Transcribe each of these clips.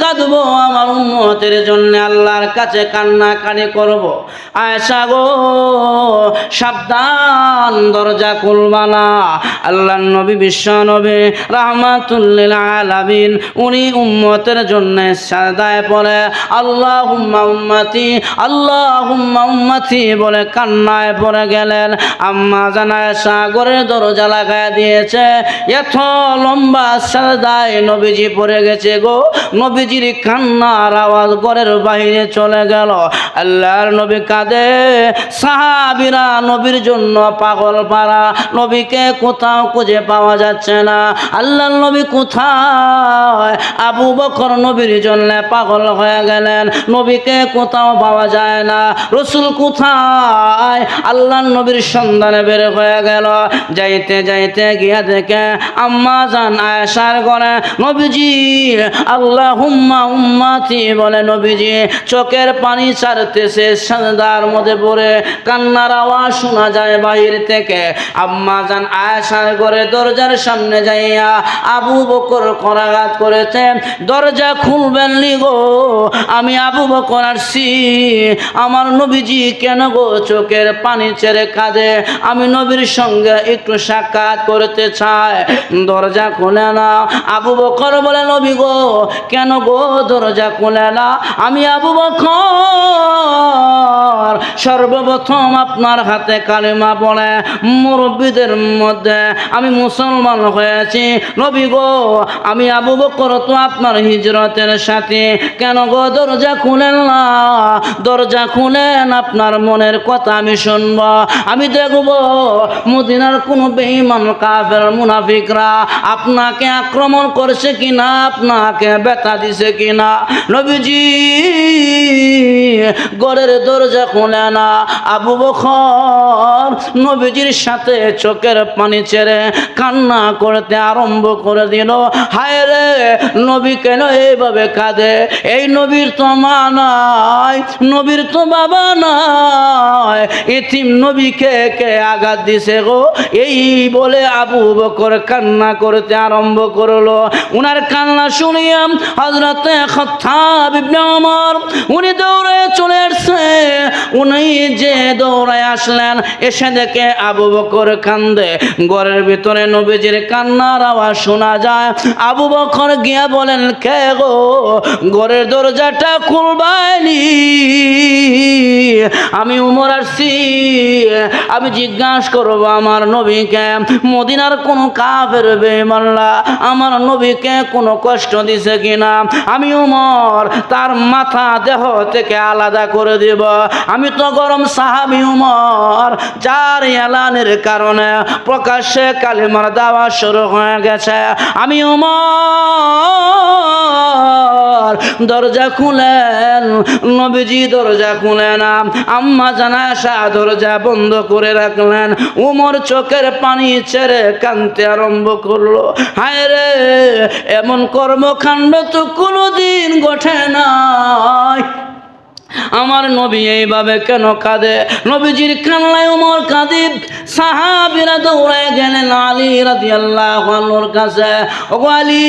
কাঁদবো, আমার উম্মতের জন্য আল্লাহর কাছে কান্নাকানি করব। আয়েশা গো সাবধান, দরজা খুলবা না। আল্লাহর নবী বিশ্ব নবী রাহমাতুল লিল আলামিন উনি উম্মতের জন্য সাজদায় পড়ে আল্লাহুম্মা উম্মতি আল্লাহুম্মা উম্মতি বলে কান্নায় পড়ে গেলেন। আম্মা জান আয়েশা ঘরের দরজা লাগায় দিয়েছে। এত লম্বা সাজদায় নবীজি পড়ে গেছে গো, নবীজির কান্নার আওয়াজ ঘরের বাইরে চলে গেল। আল্লাহর নবী কাঁদে, সাহাবীরা নবীর জন্য পাগল পারা, নবীকে কোথাও খুঁজে পাওয়া যাচ্ছে না। আল্লাহর নবী কোথায়? আবু বকর নবীর জন্য পাগল হয়ে গেলেন, নবীকে কোথাও পাওয়া যায় না। রাসূল কোথায়? আল্লাহর নবীর সন্ধানে বের হয়ে গেল। যাইতে যাইতে গিয়া দেখে আম্মা জান আয়েশার ঘরে নবীজি আল্লাহুম্মা উম্মতি বলে নবীজি চোখের পানি ছাড়তেছে, সাজদার মধ্যে পড়ে কান্নার আওয়াজ শোনা যায় বাহির থেকে। আম্মা জান আয়েশার ঘরে দরজার সামনে যাইয়া আবু বকর করাঘাত করেছে, দরজা খুলবেন নি গো, আমি আবু বকর আসছি। আমার নবীজি কেন গো চোখের পানি ছেড়ে কাঁদে? আমি নবীর সঙ্গে একটু সাক্ষাৎ করতে চাই, দরজা খুলে না। আবু বকর বলে নবী গো কেন গো দরজা খুলে না? আমি আবু বকর সর্বপ্রথম আপনার হাতে কালেমা পড়ে মুরব্বীদের মধ্যে আমি মুসলমান হয়েছি। নবী গো আমি আবু বকর তো আপনার হিজরতের সাথে, কেন গো দরজা খুলেন না? দরজা খুলেন, আপনার মনের কথা আমি শুনব, আমি দেখব মদিনার কোন বেঈমান কাফের মুনাফিকরা আপনাকে আক্রমণ করছে কিনা, আপনাকে ব্যথা দিছে কিনা। নবীজি ঘরের দরজা খুলে না। আবু বকর নবীজির সাথে চোখের পানি ছেড়ে কান্না করতে আরম্ভ করে দিল। হায় রে নবী কেন এইভাবে কাঁদে? এই নবীর তো মা নাই, নবীর তো বাবা নাই, এতিম নবীকে কে আঘাত দিছে গো? এই বলে আবু বকর কান্না করতে আরম্ভ করলো। উনার কান্না শুনিয়া হযরতে খাত্তাব ইবনে ওমর উনি দৌড়ে চলে আসছে। উনি যে দৌড়ে আসলেন, এসে দেখে আবু বকর কান্দে, ঘরের ভিতরে নবীজির কান্নার আওয়াজ শোনা যায়। আবু বকর গিয়া বলেন কে গো ঘরের দরজাটা খুলবাইনি? আমি উমর আসছি, আমি জিজ্ঞাসা করবো আমার নবীকে মদিনার কোন কাফের বেঈমানরা আমার নবীকে কোনো কষ্ট দিছে কিনা। আমি উমর তার মাথা দেহ থেকে আলাদা করে দেব। আমি তো গরম সাহাবী উমর, যার এলানের কারণে প্রকাশ্যে কালিমার দাওয়া শুরু হয়ে গেছে। আমি উমর দরজা খুলেন, নবীজি দরজা খুলেন। আম্মা জান আয়েশা দরজা বন্ধ করে রাখলেন। উমর চোখের পানি ছেড়ে কাঁদতে আরম্ভ করলো। হায় রে এমন কর্মকাণ্ড তো কোনোদিন ঘটে নাই। আমার নবী এইভাবে কেন কাঁদে? নবীজির কান্নায় ওমর কাঁদে। সাহাবীরা দৌড়ে গেলেন আলী রাদিয়াল্লাহু আনহুর কাছে। ও আলী,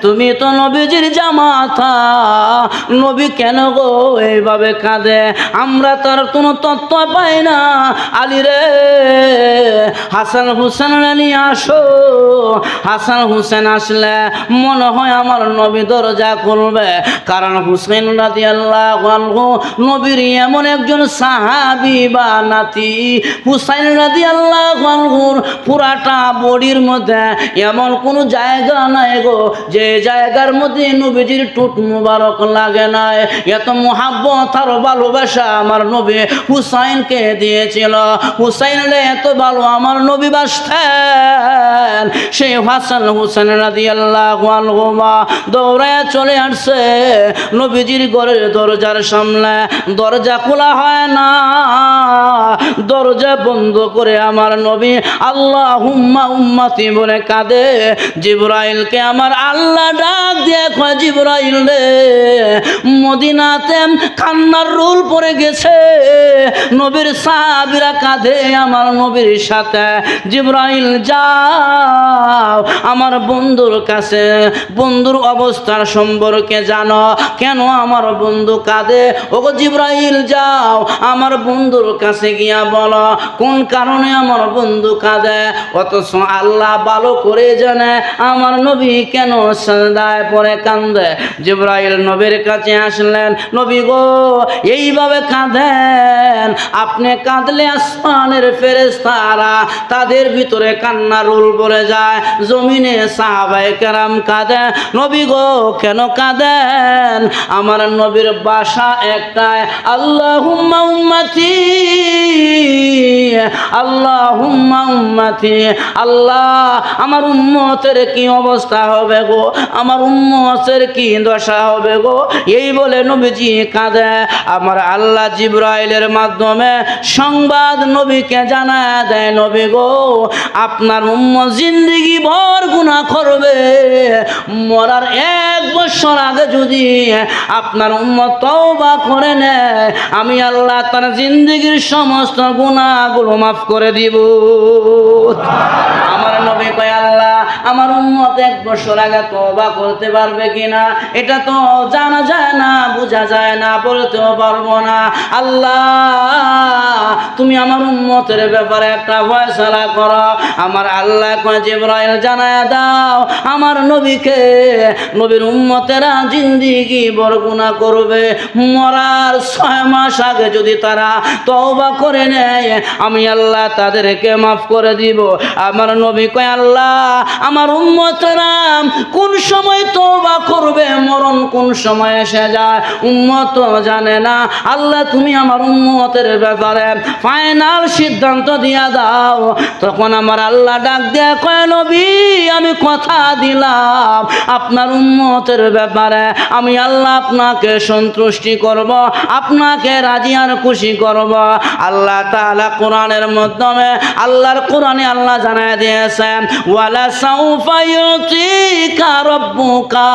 তুমি তো নবীজির জামাতা, নবী কেন গো এইভাবে কাঁদে? আমরা তার কোনো তথ্য পাই না। আলী রে, হাসান হুসেন নিয়ে আসো। হাসান হুসেন আসলে মনে হয় আমার নবী দরজা খুলবে, কারণ হুসেন রাদিয়াল্লাহু আনহু নবীর এমন একজন সাহাবী বা নাতি। হুসাইন রাদিয়াল্লাহু আনহুর পুরাটা বডির মধ্যে এমন কোনো জায়গা নাই গো যে জায়গার মধ্যে নবীজির টুট মুবারক লাগে নাই। এত মুহাব্বত আর ভালোবাসা আমার নবী হুসাইনকে দিয়েছিল। হুসাইনরে এত ভালো আমার নবী বাসতেন। সেই হাসান হুসেন রাদিয়াল্লাহু আনহুমা দৌড়ায় চলে আসছে নবীজির ঘরের দরজার সামনে। দরজা খোলা হয় না, দরজা বন্ধ করে আমার নবী আল্লাহুম্মা উম্মতি বলে কাঁদে। জিবরাইলকে আমার আল্লাহ ডাক দিয়ে কয় জিবরাইল রে, মদিনাতে কান্নার রোল পড়ে গেছে, নবীর সাহাবীরা কাঁধে আমার নবীর সাথে। জিবরাইল যাও আমার বন্ধুর কাছে, বন্ধুর অবস্থার সম্পর্কে জানো, কেন আমার বন্ধু কাঁদে। ওগো জিবরাইল যাও আমার বন্ধুর কাছে গিয়া বলো কোন কারণে আমার বন্ধু কাঁদে। অথচ আল্লাহ ভালো করে জানে আমার নবী কেন সাজদায় পড়ে কাঁদে। জিবরাইল নবীর কাছে আসলেন, নবী গো এইভাবে কাঁদেন, আপনি কাঁদলে আসমানের ফেরেশতারা তাদের ভিতরে কান্নার রোল পড়ে যায়, জমিনে সাহাবায়ে কেরাম কাঁদে। নবী গো কেন কাঁদেন? আমার নবীর ভাষা একটাই, আল্লাহুম্মা উম্মতি, আল্লাহুম্মা উম্মতি। আল্লাহ আমার উম্মতের কি অবস্থা হবে গো, আমার উম্মতের কি দশা হবে গো। এই বলে নবীজি কাঁদে। আমার আল্লাহ জিবরাইলের মাধ্যমে সংবাদ নবীকে জানায় দেয়, নবী গো আপনার উম্মত জিন্দেগি ভর গুনাহ করবে, মরার 1 বছর আগে যদি আপনার উম্মত তওবা করে নেয়, আমি আল্লাহ তার জিন্দেগির সমস্ত গুনাহগুলো মাফ করে দিব। আমার নবী কয় আল্লাহ আমার উম্মত 1 বছর আগে তওবা করতে পারবে কিনা এটা তো জানা যায় না, বোঝা যায় না, বলতেও পারবো না। আল্লাহ তুমি আমার উম্মতের ব্যাপারে একটা ফয়সালা করো। আমার আল্লাহ কয় জিবরাইল জানায়া দাও আমার নবীকে, নবীর উম্মতেরা জিন্দেগি বড় গুনাহ করবে, মরার 6 মাস আগে যদি তারা তওবা করে নেয়, আমি আল্লাহ তাদেরকে মাফ করে দিব। আমার নবী কয় আল্লাহ আমার উম্মতেরা কোন সময় তওবা করবে, মরণ কোন সময় এসে যায় উম্মত জানে না। আল্লাহ তুমি আমার উম্মতের ব্যাপারে ফাইনাল সিদ্ধান্ত দিয়া দাও। তখন আমার আল্লাহ ডাক দিয়ে কয় নবী আমি কথা দিলাম আপনার উম্মতের ব্যাপারে আমি আল্লাহ আপনাকে সন্তুষ্টি করব, আপনাকে রাজি আর খুশি করব। আল্লাহ তাআলা কোরআনের মাধ্যমে, আল্লাহর কোরআনে আল্লাহ জানায় দিয়েছেন ওয়ালা সাউফা ইউতিকা রাব্বুকা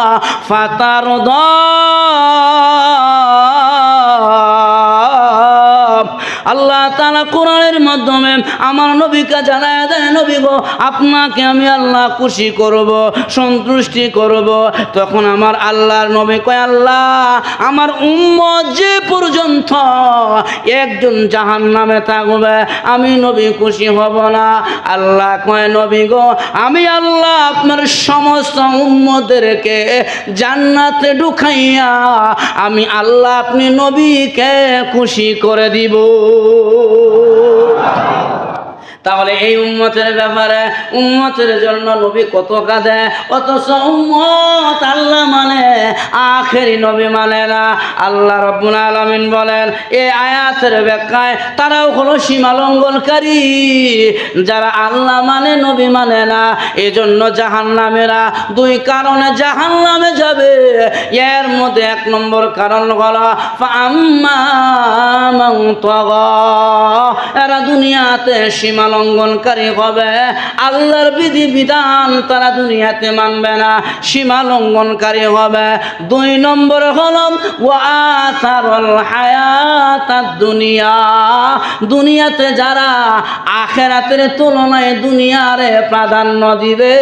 ফাতারদা। আল্লাহ তাআলা কোরআনের মাধ্যমে আমার নবীকে জানায় দেয়, নবী গো আপনাকে আমি আল্লাহ খুশি করব, সন্তুষ্টি করব। তখন আমার আল্লাহর নবী কয় আল্লাহ আমার উম্মত যে পর্যন্ত একজন জাহান্নামে থাকবে আমি নবী খুশি হব না। আল্লাহ কয় নবী গো আমি আল্লাহ আপনার সমস্ত উম্মতদেরকে জান্নাতে ঢুকাইয়া আমি আল্লাহ আপনি নবীকে খুশি করে দিব। তাহলে এই উম্মতের ব্যাপারে উম্মতের জন্য নবী কত কাঁদে, অথচ উম্মত আল্লাহ মানে আখেরি নবী মানে না। আল্লাহ রাব্বুল আলামিন বলেন এই আয়াতের ব্যাখ্যায় তারাও হলো সীমা লঙ্ঘনকারী, যারা আল্লাহ মানে নবী মানে না, এজন্য জাহান্নামেরা 2 কারণে জাহান্নামে যাবে। এর মধ্যে 1 নম্বর কারণ হলো ফাআম্মা মান তাগা, এরা দুনিয়াতে সীমা লঙ্ঘনকারী হবে, আল্লাহর বিধি বিধান তারা দুনিয়াতে মানবে না, সীমা লঙ্ঘনকারী হবে। 2 নম্বর হলো ওয়াসারুল হায়াতাদ দুনিয়া, দুনিয়াতে যারা আখিরাতের তুলনায় দুনিয়ারে প্রাধান্য দিবে,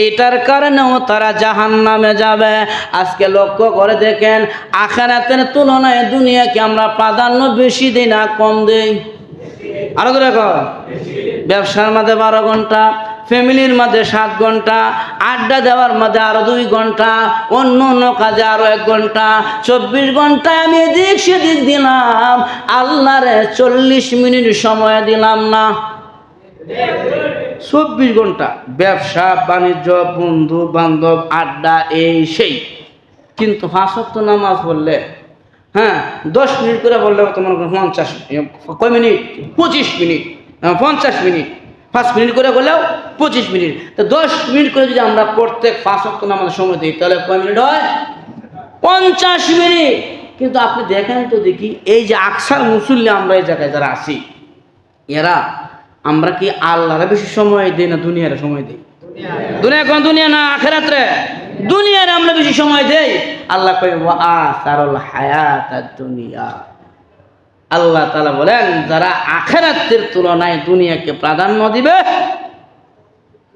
এইটার কারণেও তারা জাহান্নামে যাবে। আজকে লক্ষ্য করে দেখেন আখিরাতের তুলনায় দুনিয়াকে আমরা প্রাধান্য বেশি দিই না কম দেই? আরো তো দেখো ব্যবসার মধ্যে 12 ঘন্টা, ফ্যামিলির মধ্যে 7 ঘন্টা, আড্ডা দেওয়ার মধ্যে আরো 2 ঘন্টা, অন্য অন্য কাজে আরো 1 ঘন্টা, 24 ঘন্টায় আমি এদিক সেদিক দিলাম, আল্লাহরে 40 মিনিট সময় দিলাম না। 24 ঘন্টা ব্যবসা বাণিজ্য, বন্ধু বান্ধব, আড্ডা, এই সেই। কিন্তু 5 ওয়াক্ত নামাজ পড়লে, হ্যাঁ 10 মিনিট করে বললে তোমার 50 কয় মিনিট, 25 মিনিট, 50 মিনিট, 5 মিনিট করে বললেও 25 মিনিট। তো 10 মিনিট করে যদি আমরা প্রত্যেক 5 ওয়াক্ত নামাজের সময় দিই তাহলে কয় মিনিট হয়? 50 মিনিট। কিন্তু আপনি দেখেন তো দেখি এই যে আকসার মুসল্লি আমরা এই জায়গায় যারা আছি, এরা আমরা কি আল্লাহর বেশি সময় দিই না দুনিয়ার সময় দিই? দুনিয়া কোন দুনিয়া না আখিরাতে? দুনিয়ার আমরা বেশি সময় দেই। আল্লাহ কয় ওয়া আসারুল হায়াতাদ দুনিয়া। আল্লাহ তাআলা বলেন যারা আখিরাতের তুলনায় দুনিয়াকে প্রাধান্য দিবে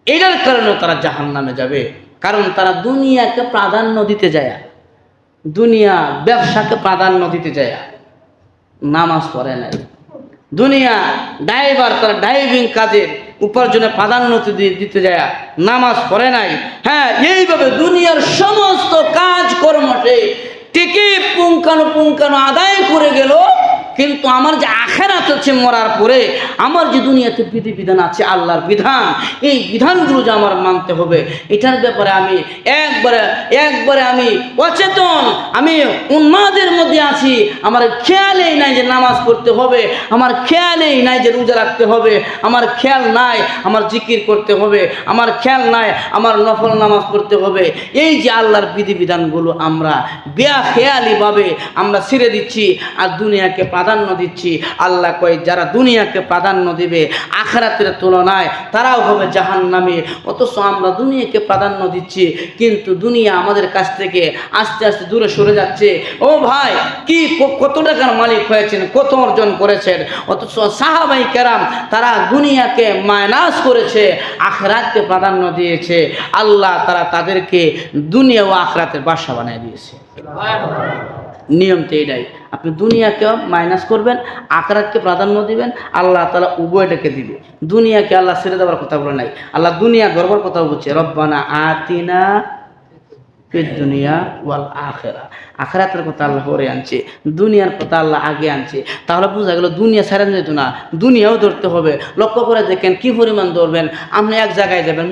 এটার কারণে তারা জাহান্নামে যাবে। কারণ তারা দুনিয়াকে প্রাধান্য দিতে যায়, দুনিয়া ব্যবসাকে প্রাধান্য দিতে যায়, নামাজ পড়ে নাই। দুনিয়া ড্রাইভার তারা ড্রাইভিং কাজের উপার্জনে প্রাধান্য দিতে যায়, নামাজ পড়ে নাই। হ্যাঁ, এইভাবে দুনিয়ার সমস্ত কাজ কর্মতে ঠিকই পুঙ্খানুপুঙ্খানু আদায় করে গেল, কিন্তু আমার যে আখিরাত হচ্ছে মরার পরে আমার যে দুনিয়াতে বিধিবিধান আছে আল্লাহর বিধান, এই বিধানগুলো যে আমার মানতে হবে, এটার ব্যাপারে আমি একবারে আমি অচেতন, আমি উন্মাদের মধ্যে আছি। আমার খেয়ালেই নাই যে নামাজ পড়তে হবে, আমার খেয়ালেই নাই যে রোজা রাখতে হবে, আমার খেয়াল নাই আমার জিকির করতে হবে, আমার খেয়াল নাই আমার নফল নামাজ পড়তে হবে। এই যে আল্লাহর বিধিবিধানগুলো আমরা বেখেয়ালিভাবে আমরা ছেড়ে দিচ্ছি আর দুনিয়াকে প্রাধান্য দিচ্ছি। আল্লাহ কয় যারা দুনিয়াকে প্রাধান্য দিবে আখিরাতের তুলনায় তারাও হবে জাহান্নামী। অথচ আমরা দুনিয়াকে প্রাধান্য দিচ্ছি, কিন্তু দুনিয়া আমাদের কাছ থেকে আস্তে আস্তে দূরে সরে যাচ্ছে। ও ভাই, কি কত টাকার মালিক হয়েছেন, কত অর্জন করেছেন, অথচ সাহাবাই কেরাম তারা দুনিয়াকে মাইনাস করেছে, আখিরাতকে প্রাধান্য দিয়েছে। আল্লাহ তারা তাদেরকে দুনিয়া ও আখিরাতের বাদশা বানিয়ে দিয়েছে। নিয়ম তো এটাই, আপনি দুনিয়াকে মাইনাস করবেন, আখিরাতকে প্রাধান্য দিবেন, আল্লাহ তাআলা উভয়টাকে দিবে। দুনিয়াকে আল্লাহ ছেড়ে দেওয়ার কথা বলে নাই, আল্লাহ দুনিয়া গর্বের কথা বলছে, রব্বানা আতিনা ফিদ দুনিয়া ওয়াল আখিরা। আখিরাতের কথা আল্লাহ পরে আনছে, দুনিয়ার কথা আল্লাহ আগে আনছে। তাহলে বোঝা গেল দুনিয়া ছেড়ে যেত না, দুনিয়াও ধরতে হবে। লক্ষ্য করে দেখেন কি পরিমাণ ধরবেন। আপনি এক জায়গায় যাবেন,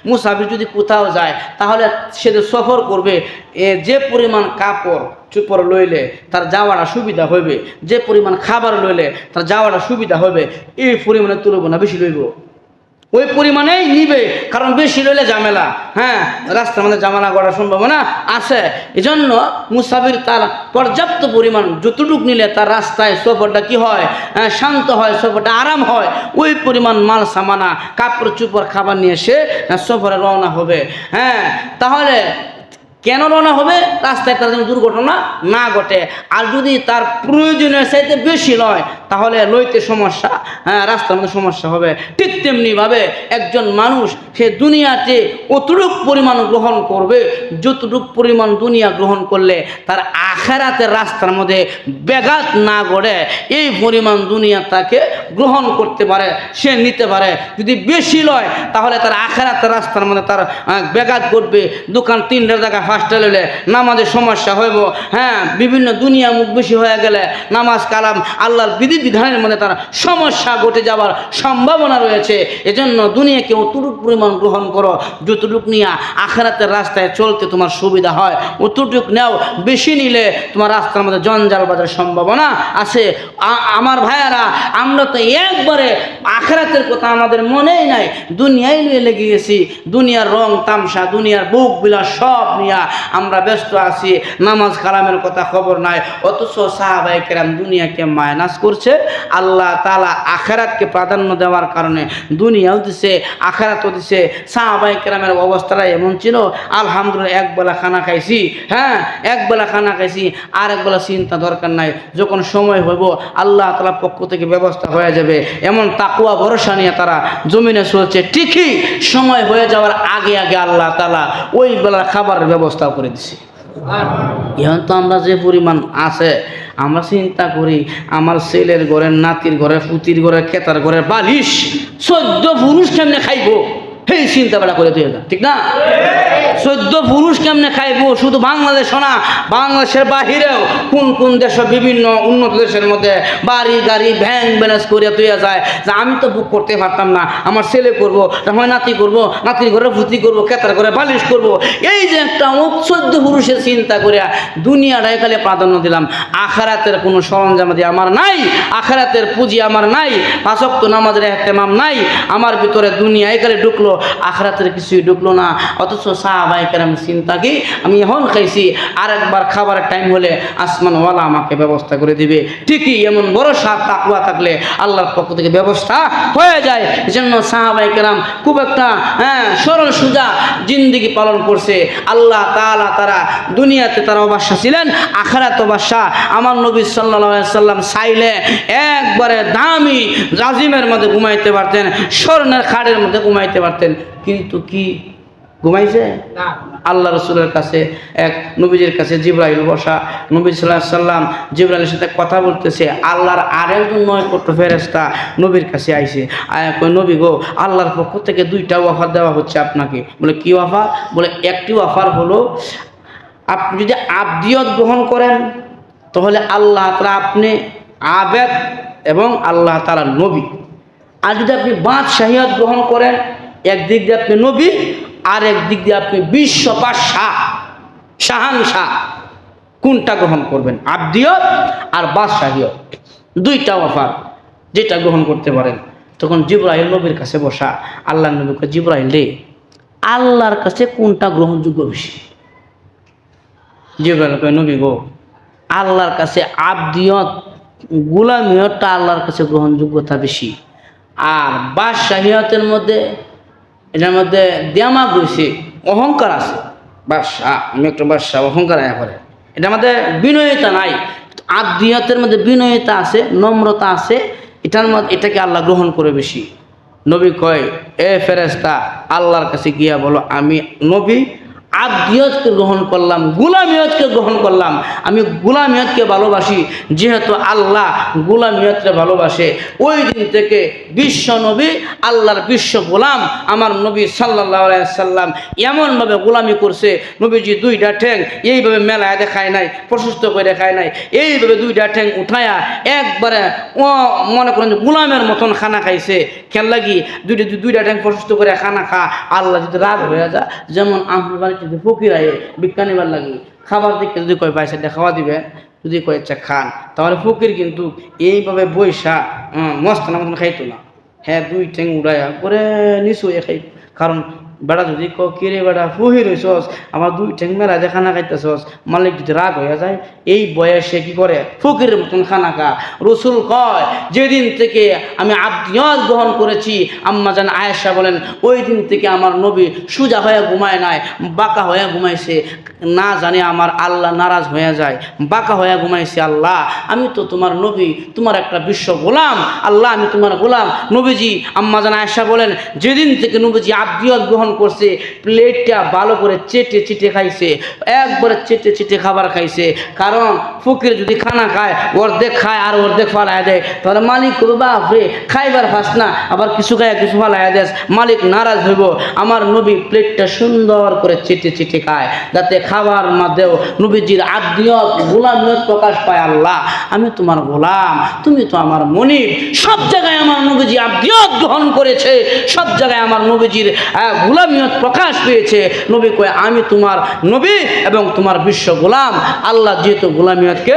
মুসাফির যদি কোথাও যায় তাহলে সে যে সফর করবে, যে পরিমাণ কাপড় চুপড় লইলে তার যাওয়াটা সুবিধা হইবে, যে পরিমাণ খাবার লইলে তার যাওয়াটা সুবিধা হবে, এই পরিমাণে তুলব না, বেশি লইব ওই পরিমাণেই নিবে। কারণ বেশি লইলে ঝামেলা, হ্যাঁ, রাস্তার মধ্যে ঝামেলা করার সম্ভাবনা আছে। এজন্য মুসাফির তার পর্যাপ্ত পরিমাণ যতটুকু নিলে তার রাস্তায় সফরটা কি হয়, শান্ত হয়, সফরটা আরাম হয়। ওই পরিমাণ মাল সামানা কাপড় চুপড় খাবার নিয়ে সে সফরে রওনা হবে। হ্যাঁ, তাহলে কেন রওনা হবে? রাস্তায় তার যেন দুর্ঘটনা না ঘটে। আর যদি তার প্রয়োজনের চাইতে বেশি নয় তাহলে লইতে সমস্যা, হ্যাঁ, রাস্তার মধ্যে সমস্যা হবে। ঠিক তেমনিভাবে একজন মানুষ সে দুনিয়াতে অতটুক পরিমাণ গ্রহণ করবে যতটুক পরিমাণ দুনিয়া গ্রহণ করলে তার আখিরাতের রাস্তার মধ্যে ব্যাঘাত না ঘটে, এই পরিমাণ দুনিয়া তাকে গ্রহণ করতে পারে, সে নিতে পারে। যদি বেশি লয় তাহলে তার আখিরাতের রাস্তার মধ্যে তার ব্যাঘাত ঘটবে। দোকান 3টার জায়গায় 5টা লইলে নামাজের সমস্যা হইব। হ্যাঁ, বিভিন্ন দুনিয়া মুখ বেশি হয়ে গেলে নামাজ কালাম আল্লাহর বিধিবিধানের মধ্যে তার সমস্যা ঘটে যাওয়ার সম্ভাবনা রয়েছে। এজন্য দুনিয়াকে অতটুক পরিমাণ গ্রহণ করো যতটুক নিয়ে আখিরাতের রাস্তায় চলতে তোমার সুবিধা হয়, অতটুক নাও। বেশি নিলে তোমার রাস্তার মধ্যে জঞ্জাল বাজার সম্ভাবনা আছে। আমার ভাইয়ারা, আমরা তো একবারে আখিরাতের কথা আমাদের মনেই নাই, দুনিয়ায় নিয়ে লেগে গেছি। দুনিয়ার রং তামসা, দুনিয়ার বুক বিলাস সব নিয়ে আমরা ব্যস্ত আছি, নামাজ কালামের কথা খবর নাই। অথচ সাহাবায়ে কেরাম দুনিয়াকে মাইনাস করছে। আল্লাহ তাআলা আখিরাতকে প্রাধান্য দেওয়ার কারণে দুনিয়াও দিছে, আখিরাতও দিছে। সাহাবায়ে কেরামের অবস্থাটা এমন ছিল, আলহামদুলিল্লাহ একবেলা খানা খাইছি, হ্যাঁ, একবেলা খানা খাইছি, আর একবেলা চিন্তা দরকার নাই। যখন সময় হইব আল্লাহ তাআলার পক্ষ থেকে ব্যবস্থা হয়ে যাবে, এমন তাকওয়া ভরসা নিয়ে তারা জমিনে চলছে। ঠিকই সময় হয়ে যাওয়ার আগে আগে আল্লাহ তাআলা ওই বেলার খাবারের ব্যবস্থা করে দিছে। এখন তো আমরা যে পরিমাণ আছে, আমরা চিন্তা করি আমার ছেলের ঘরের, নাতির ঘরের, পুতির ঘরের, খেতার ঘরের বালিশ 14 পুরুষ কেমনে খাইবো, সেই চিন্তা বেড়া করে দিয়ে ঠিক না? 14 পুরুষ কেমনে খাইবো? শুধু বাংলাদেশ না, বাংলাদেশের বাহিরেও কোন কোন দেশ, বিভিন্ন উন্নত দেশের মধ্যে বাড়ি গাড়ি ভ্যান ব্যালেন্স করে তুইয়া যায় যে আমি তো বুক করতে পারতাম না, আমার ছেলে করবো, হয় নাতি করবো, নাতির ঘরে ফুতি করবো, খেতার ঘরে বালিশ করবো। এই যে একটা 14 পুরুষের চিন্তা করিয়া দুনিয়াটাই খালি প্রাধান্য দিলাম। আখিরাতের কোনো সরঞ্জামাদি আমার নাই, আখিরাতের পুঁজি আমার নাই, 5 ওয়াক্ত নামাজের ইহতেমাম নাই, আমার ভিতরে দুনিয়ায় খালি ঢুকলো, ঢুকলো, আখরাতের কিছুই ঢুকলো না। অথচ সাহাবায়ে কেরাম চিন্তা কি, আমি এখন খাইছি, আরেকবার খাবারের টাইম হলে আসমানওয়ালা আমাকে ব্যবস্থা করে দিবে। ঠিকই এমন ভরসা তাকওয়া থাকলে আল্লাহর পক্ষ থেকে ব্যবস্থা হয়ে যায়। এজন্য সাহাবায়ে কেরাম খুব একটা সরল সোজা জিন্দেগি পালন করছে। আল্লাহ তাআলা তারা দুনিয়াতে তারা অবাসা ছিলেন, আখিরাত অবাসা। আমার নবী সাল্লাল্লাহু আলাইহি সাল্লাম চাইলে একবারে দামি জাজিমের মধ্যে ঘুমাইতে পারতেন, স্বর্ণের খাড়ের মধ্যে ঘুমাইতে পারতেন, কিন্তু কি ঘুমাইছে না। আল্লাহ রসুলের কাছে এক নবীজির কাছে জিবরাইল বসা, নবী সাল্লাল্লাহু আলাইহি সাল্লাম জিবরাইলের সাথে কথা বলতেছে। আল্লাহর আরেকজন নয়কট ফেরেশতা নবীর কাছে আইছে, কই নবী গো, আল্লাহর পক্ষ থেকে দুইটা অফার দেওয়া হচ্ছে আপনাকে। বলে কি অফার? বলে একটি অফার হলো আপনি যদি আবদিয়ত গ্রহণ করেন তাহলে আল্লাহ তাআলা আপনি আবেদ এবং আল্লাহ তাআলা নবী। আর যদি আপনি বাদশাহিয়ত গ্রহণ করেন, একদিক দিয়ে আপনি নবী, আর একদিক দিয়ে আপনি বিশ্ব বাদশাহ, শাহানশাহ। কোনটা গ্রহণ করবেন? আবদিয়ত আর বাদশাহিয়ত, দুইটা অফার, যেটা গ্রহণ করতে পারেন। তখন জিবরাইল নবীর কাছে বসা, আল্লাহ নবীকে, জিবরাইল রে, আল্লাহর কাছে কোনটা গ্রহণযোগ্য বেশি? জিবরাইল কয়, নবী গো, আল্লাহর কাছে আবদিয়ত গোলামিয়তটা আল্লাহর কাছে গ্রহণযোগ্যতা বেশি। আর বাদশাহিয়তের মধ্যে, এটার মধ্যে দেমাগ রয়েছে, অহংকার আছে। বাদশাহ, আমি একটা বাদশাহ, অহংকার আয়া করে। এটার মধ্যে বিনয়তা নাই। আবদিয়তের মধ্যে বিনয়তা আছে, নম্রতা আছে। এটার মধ্যে এটাকে আল্লাহ গ্রহণ করে বেশি। নবী কয়, এ ফেরেশতা, আল্লাহর কাছে গিয়া বলো আমি নবী আবদিয়তকে গ্রহণ করলাম, গোলামিয়তকে গ্রহণ করলাম। আমি গোলামিয়তকে ভালোবাসি, যেহেতু আল্লাহ গোলামিয়তকে ভালোবাসে। ওই দিন থেকে বিশ্ব নবী, আল্লাহর বিশ্ব গোলাম আমার নবী সাল্লাল্লাহু আলাইহি সাল্লাম এমনভাবে গোলামি করছে। নবীজি দুইটা ঠ্যাং এইভাবে মেলায় দেখায় নাই, প্রশস্ত করে দেখায় নাই, এইভাবে দুইটা ঠ্যাং উঠায়া একবারে মনে করেন গোলামের মতন খানা খাইছে। খেয়াল লাগি দুইটা ঠ্যাং প্রশস্ত করে খানা খা, আল্লাহ যদি রাগ হয়ে যায়, যেমন আমার বাড়িতে যদি ফকির আয়ে বিজ্ঞানীবার লাগে খাবার দিকে যদি কয় ভাই সেটা খাওয়া দিবে, যদি কয় ইচ্ছা খান, তাহলে ফকির কিন্তু এইভাবে বৈশা মস্তানা মতন খাইতো না। হ্যাঁ, দুই ঠ্যাং উড়াইয়া করে নিচু খাই। কারণ বেড়া যদি কিরে বেড়া ফুহির হইছস, আমার দুই ঠ্যাং মেলা যে খানা খাইতেছস, মালিক যদি রাগ হইয়া যায়, এই বয়সে কি করে ফকিরের মতন খানা খা। রসুল কয়, যেদিন থেকে আমি আবদিয়ত গ্রহণ করেছি, আম্মা জান আয়েশা বলেন, ওই দিন থেকে আমার নবী সোজা হয়ে ঘুমায় নাই, বাঁকা হয়ে ঘুমাইছে। না জানি আমার আল্লাহ নারাজ হয়ে যায়, বাঁকা হয়ে ঘুমাইছে। আল্লাহ, আমি তো তোমার নবী, তোমার একটা বিশ্ব গোলাম, আল্লাহ আমি তোমার গোলাম। নবীজি, আম্মা জান আয়েশা বলেন, যেদিন থেকে নবীজি আবদিয়ত গ্রহণ করছে, প্লেটটা ভালো করে চেটে চিটে খাইছে, একবারে চেটে চিটে খাবার খাইছে। কারণ ফকির যদি খানা খায়, অর্ধেক খায় আর অর্ধেক ফালাইয়া দেয়, তাহলে মালিক করবো বাপরে খাইবার ফাঁস না, আবার কিছু খায় কিছু ফালাইয়া দেয়, মালিক নারাজ হইব। আমার নবী প্লেটটা সুন্দর করে চেটে চিটে খায়, যাতে খাবার মধ্যেও নবীজির আবদিয়ত গোলামিয়ত প্রকাশ পায়। আল্লাহ, আমি তোমার গোলাম, তুমি তো আমার মনিব। সব জায়গায় আমার নবীজি আবদিয়ত গ্রহণ করেছে, সব জায়গায় আমার নবীজির গোলামিয়ত প্রকাশ পেয়েছে। নবী কয়, আমি তোমার নবী এবং তোমার বিশ্ব গোলাম। আল্লাহ যেহেতু গোলামিয়তকে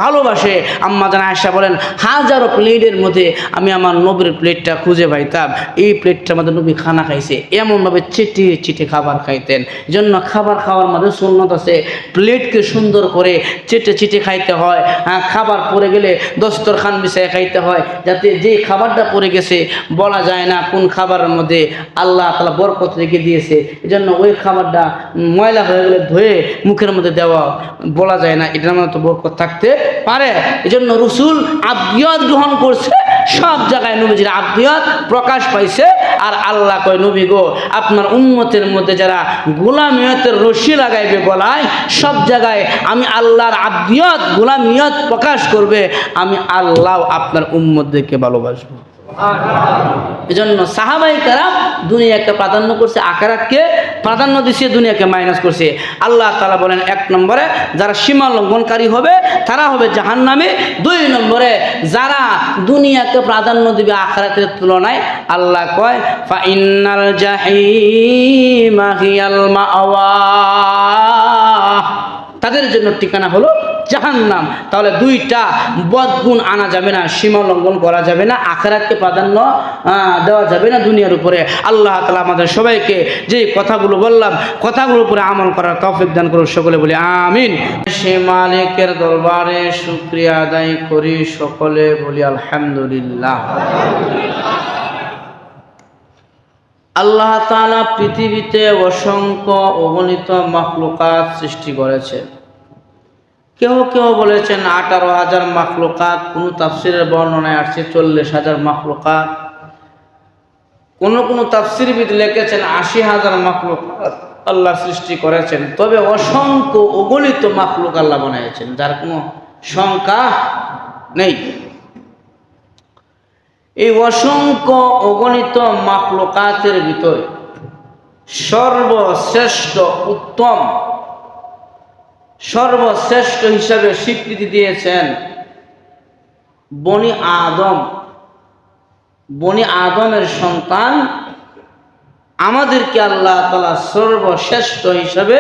ভালোবাসে, আম্মা জান আয়েশা বলেন, হাজারো প্লেটের মধ্যে আমি আমার নবীর প্লেটটা খুঁজে পাইতাম। এই প্লেটটার মধ্যে নবী খানা খাইছে, এমনভাবে চিটে চিটে খাবার খাইতেন। জন্য খাবার খাওয়ার মধ্যে সুন্নত আছে, প্লেটকে সুন্দর করে চেটে চিটে খাইতে হয়। খাবার পড়ে গেলে দস্তরখান বিছায় খাইতে হয়, যাতে যে খাবারটা পড়ে গেছে বলা যায় না কোন খাবারের মধ্যে আল্লাহ তাআলা বরকত রেখে দিয়েছে। এজন্য ওই খাবারটা ময়লা হয়ে গেলে ধুয়ে মুখের মধ্যে দেওয়া বলা যায় না, এটার মধ্যে তো বরকত থাকতে পারে। এজন্য রসুল আবদিয়ত গ্রহণ করছে, সব জায়গায় নবীজির আবদিয়ত প্রকাশ পাইছে। আর আল্লাহ কয়, নবী গো, আপনার উম্মতের মধ্যে যারা গোলামিয়তের রশি লাগাইবে গলায়, সব জায়গায় আমি আল্লাহর আবদিয়ত গোলামিয়ত প্রকাশ করবে, আমি আল্লাহ আপনার উম্মতদেরকে ভালোবাসবো। এজন্য সাহাবায়ে কেরাম দুনিয়াকে প্রাধান্য করছে, আখিরাতকে প্রাধান্য দিচ্ছে, দুনিয়াকে মাইনাস করছে। আল্লাহ তাআলা বলেন, এক নম্বরে যারা সীমা লঙ্ঘনকারী হবে তারা হবে জাহান্নামী। দুই নম্বরে যারা দুনিয়াকে প্রাধান্য দিবে আখিরাতের তুলনায়, আল্লাহ কয়, ফা ইন্নাল জাহিমা হিয়াল মাওয়া, তাদের জন্য ঠিকানা হলো জাহান্নাম। তাহলে দুইটা বদগুণ আনা যাবে না, সীমা লঙ্ঘন করা যাবে না, আখিরাতকে প্রাধান্য দেওয়া যাবে না দুনিয়ার উপরে। আল্লাহ তাআলা আমাদের সবাইকে যে কথাগুলো বললাম কথাগুলোর উপরে আমল করার তৌফিক দান করুন, সকলে বলি আমিন। সে মালিকের দরবারে শুকরিয়া আদায় করি, সকলে বলি আলহামদুলিল্লাহ। আল্লাহ তাআলা পৃথিবীতে অসংখ্য অগণিত মাখলুকাত সৃষ্টি করেছেন। কেউ কেউ বলেছেন 18,000 মাখলুকাত, কোন তাফসিরের বর্ণনায় আসছে 40,000 মাখলুকাত, কোন তাফসিরবিদ লিখেছেন 80,000 মাখলুকাত আল্লাহ সৃষ্টি করেছেন। তবে অসংখ্য অগণিত মাখলুক আল্লাহ বানিয়েছেন, যার কোনো সংখ্যা নেই। এই অসংখ্য অগণিত মাখলুকাতের ভিতরে সর্বশ্রেষ্ঠ উত্তম সর্বশ্রেষ্ঠ হিসাবে স্বীকৃতি দিয়েছেন বনি আদমের সন্তান আমাদেরকে আল্লাহ তাআলা সর্বশ্রেষ্ঠ হিসাবে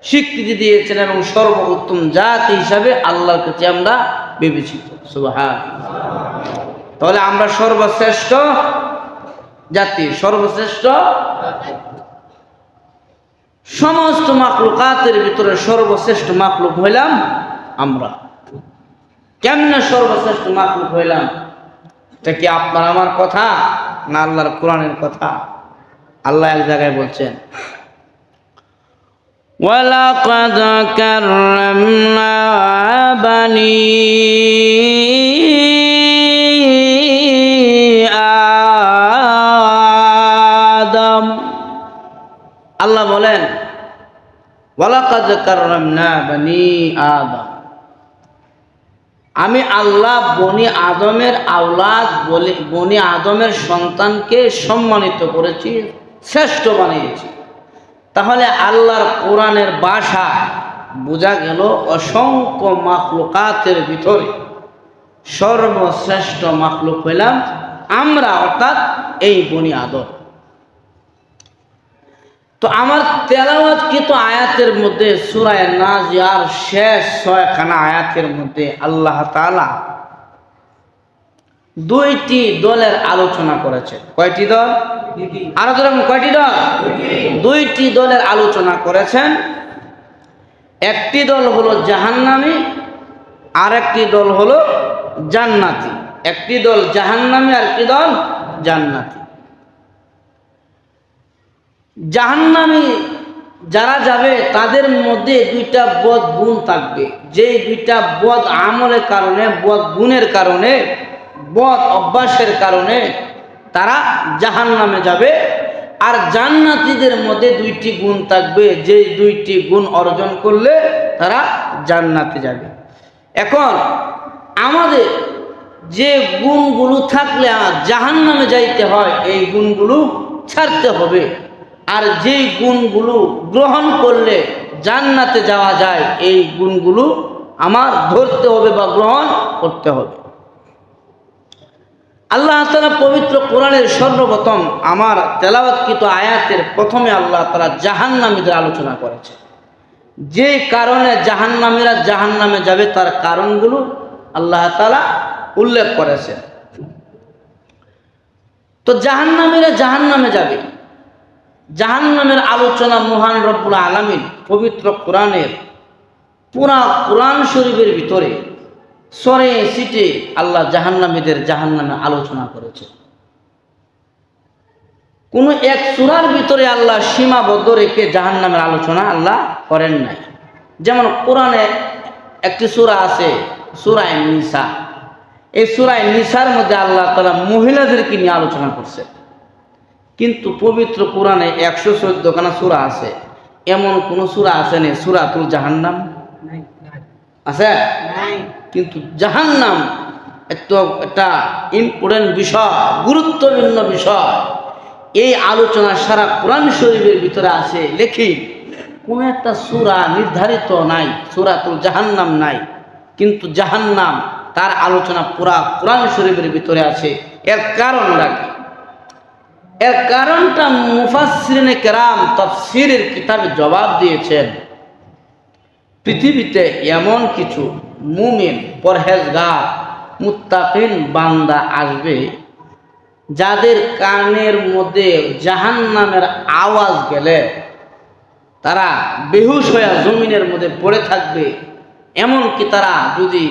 স্বীকৃতি দিয়েছেন এবং সর্বোত্তম জাতি হিসাবে আল্লাহর কাছে আমরা বিবেচিত। সুবহানাল্লাহ। তাহলে আমরা সর্বশ্রেষ্ঠ জাতি, সর্বশ্রেষ্ঠ সমস্ত মাখলুকাতের ভিতরে সর্বশ্রেষ্ঠ মাখলুক হইলাম আমরা। কেমনে সর্বশ্রেষ্ঠ মাখলুক হইলাম? এটা কি আপনার আমার কথা না আল্লাহর কোরআনের কথা? আল্লাহ এক জায়গায় বলছেন, ওয়ালাকাদ কাররামনা বানি আদম। আল্লাহ বলেন ওয়ালাকাদ কাররামনা বানি আদম, আমি আল্লাহ বনি আদমের আওলাদ বনি আদমের সন্তানকে সম্মানিত করেছি, শ্রেষ্ঠ বানিয়েছি। তাহলে আল্লাহর কোরআনের ভাষা বোঝা গেল অসংখ্য মাখলুকাতের ভিতরে সর্বশ্রেষ্ঠ মাখলুক হইলাম আমরা, অর্থাৎ এই বনি আদম। তো আমার তেলাওয়াতকৃত আয়াতের মধ্যে সূরা নাজিয়ার শেষ 6খানা আয়াতের মধ্যে আল্লাহ তাআলা দুইটি দলের আলোচনা করেছেন। কয়টি দল? আরো যেরকম কয়টি দল? দুইটি দলের আলোচনা করেছেন। একটি দল হলো জাহান্নামী, আর একটি দল হলো জান্নাতি। একটি দল জাহান্নামী আর একটি দল জান্নাতি। জাহান্নামী যারা যাবে তাদের মধ্যে দুইটা বদ গুণ থাকবে, যে দুইটা বদ আমলের কারণে, বদ গুণের কারণে, বদ অভ্যাসের কারণে তারা জাহান্নামে যাবে। আর জান্নাতীদের মধ্যে দুইটি গুণ থাকবে, যে দুইটি গুণ অর্জন করলে তারা জান্নাতে যাবে। এখন আমাদের যে গুণগুলো থাকলে জাহান্নামে যাইতে হয়, এই গুণগুলো ছাড়তে হবে। আর যেই গুণগুলো গ্রহণ করলে জান্নাতে যাওয়া যায়, এই গুণগুলো আমার ধরতে হবে বা গ্রহণ করতে হবে। আল্লাহ তাআলা পবিত্র কোরআনের সর্বপ্রথম আমার তেলাওয়াতকৃত আয়াতের প্রথমে আল্লাহ তাআলা জাহান্নামীদের আলোচনা করেছে। যে কারণে জাহান্নামীরা জাহান্নামে যাবে তার কারণগুলো আল্লাহ তাআলা উল্লেখ করেছেন। তো জাহান্নামীরা জাহান্নামে যাবে, জাহান্নামের আলোচনা মহান রব্বুল আলামিন পবিত্র কোরআনের পুরা কোরআন শরীফের ভিতরে সরে সিটে আল্লাহ জাহান্নামীদের জাহান্নামে আলোচনা করেছে। কোন এক সূরার ভিতরে আল্লাহ সীমাবদ্ধ রেখে জাহান্নামের আলোচনা আল্লাহ করেন নাই। যেমন কোরআনে একটি সূরা আছে সূরা নিসা, এই সূরা নিসার মধ্যে আল্লাহ তাআলা মহিলাদেরকে নিয়ে আলোচনা করছে। কিন্তু পবিত্র কোরআনে 114খানা সূরা আছে, এমন কোন সূরা আছে না সূরাতুল জাহান্নাম আছে? কিন্তু জাহান্নাম একটা ইম্পর্টেন্ট বিষয়, গুরুত্বপূর্ণ বিষয়। এই আলোচনা সারা কোরআন শরীফের ভিতরে আছে, লেখি কোন একটা সূরা নির্ধারিত নাই, সূরাতুল জাহান্নাম নাই, কিন্তু জাহান্নাম তার আলোচনা পুরা কোরআন শরীফের ভিতরে আছে। এর কারণ কি? এর কারণটা মুফাসসিরিনে কেরাম তাফসীরের কিতাবে জবাব দিয়েছেন। পৃথিবীতে এমন কিছু মুমিন পরহেজগার মুত্তাকিন বান্দা আসবে যাদের কানের মধ্যে জাহান্নামের আওয়াজ গেলে তারা বেহুশ হয়ে জমিনের মধ্যে পড়ে থাকবে। এমনকি তারা যদি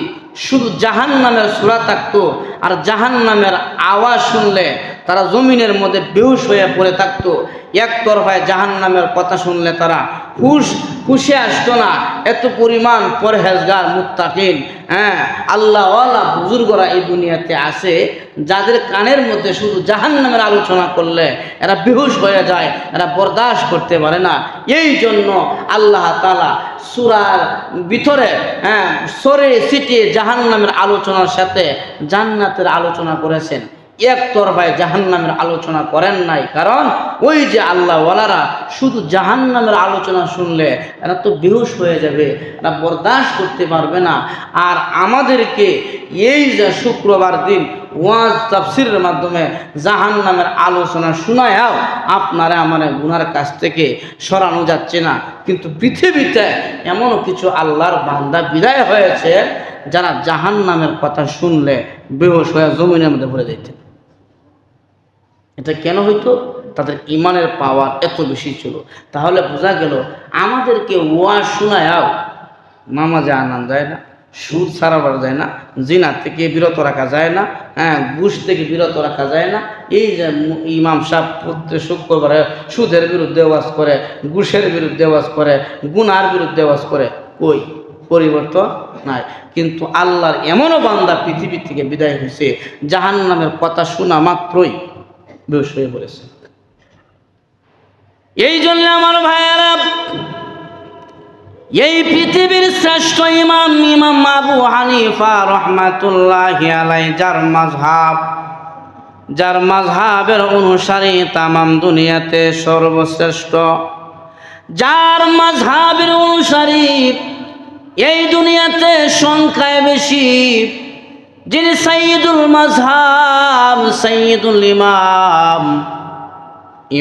শুধু জাহান্নামের সূরা থাকতো আর জাহান্নামের আওয়াজ শুনলে তারা জমিনের মধ্যে বেহুশ হয়ে পড়ে থাকতো। একতরফায় জাহান্নামের কথা শুনলে তারা হুশে আসতো না। এত পরিমাণ পরহেজগার মুত্তাকিন আল্লাহওয়ালা বুজুর্গরা এই দুনিয়াতে আছে যাদের কানের মধ্যে শুধু জাহান্নামের আলোচনা করলে এরা বেহুশ হয়ে যায়, এরা বরদাস্ত করতে পারে না। এই জন্য আল্লাহ তাআলা সূরার ভিতরে সরে ছিটিয়ে জাহান্নামের আলোচনার সাথে জান্নাতের আলোচনা করেছেন, একতরফায় জাহান্নামের আলোচনা করেন নাই। কারণ ওই যে আল্লাহওয়ালারা শুধু জাহান্নামের আলোচনা শুনলে এরা তো বেহুশ হয়ে যাবে, এরা বরদাস্ত করতে পারবে না। আর আমাদেরকে এই যে শুক্রবার দিন ওয়াজ তাফসিরের মাধ্যমে জাহান্নামের আলোচনা শোনায়াও আপনারা আমার গুনার কাছ থেকে সরানো যাচ্ছে না। কিন্তু পৃথিবীতে এমনও কিছু আল্লাহর বান্দা বিদায় হয়েছে যারা জাহান্নামের কথা শুনলে বেহুশ হয়ে জমিনের মধ্যে পড়ে যেতেন। এটা কেন হইতো? তাদের ইমানের পাওয়ার এত বেশি ছিল। তাহলে বোঝা গেল আমাদেরকে ওয়াজ শোনায়াও নামাজে আনান যায় না, সুদ ছাড়াবার যায় না, জিনা থেকে বিরত রাখা যায় না, ঘুষ থেকে বিরত রাখা যায় না। এই যে ইমাম সাহেব প্রত্যেক শুক্রবারে সুদের বিরুদ্ধে ওয়াজ করে, ঘুষের বিরুদ্ধে ওয়াজ করে, গুনার বিরুদ্ধে ওয়াজ করে, কই পরিবর্তন নাই। কিন্তু আল্লাহর এমনও বান্দা পৃথিবী থেকে বিদায় হয়েছে জাহান্নামের কথা শোনা মাত্রই বেহুশ হয়ে পড়েছে। এই জন্য আমার ভাইয়েরা, এই পৃথিবীর শ্রেষ্ঠ ইমাম আবু হানিফা রাহমাতুল্লাহি আলাইহি যার মাযহাবের অনুসারী তামাম দুনিয়াতে সর্বশ্রেষ্ঠ, যার মাযহাবের অনুসারী এই দুনিয়াতে সংখ্যায় বেশি, যিনি সাইয়্যিদুল মাযহাব, সাইয়্যিদুল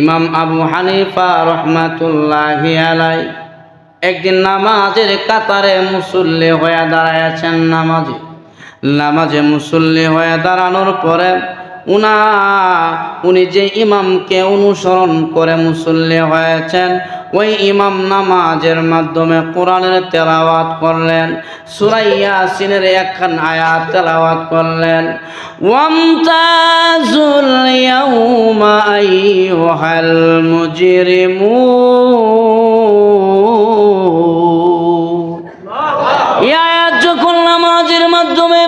ইমাম আবু হানিফা রাহমাতুল্লাহি আলাইহি একদিন নামাজের কাতারে মুসল্লি হয়ে দাঁড়াইয়াছেন। নামাজে মুসল্লি হয়ে দাঁড়ানোর পরে উনি যে ইমামকে অনুসরণ করে মুসল্লি হয়েছেন ওই ইমাম নামাজের মাধ্যমে কোরআনের তেলাওয়াত করলেন, সূরা ইয়াসিনের একখান আয়াত তেলাওয়াত করলেন। ওয়ামতাজুল ইয়াউমা আইয়ুহাল মুজরিমুন। এই আয়াত যখন নামাজের মাধ্যমে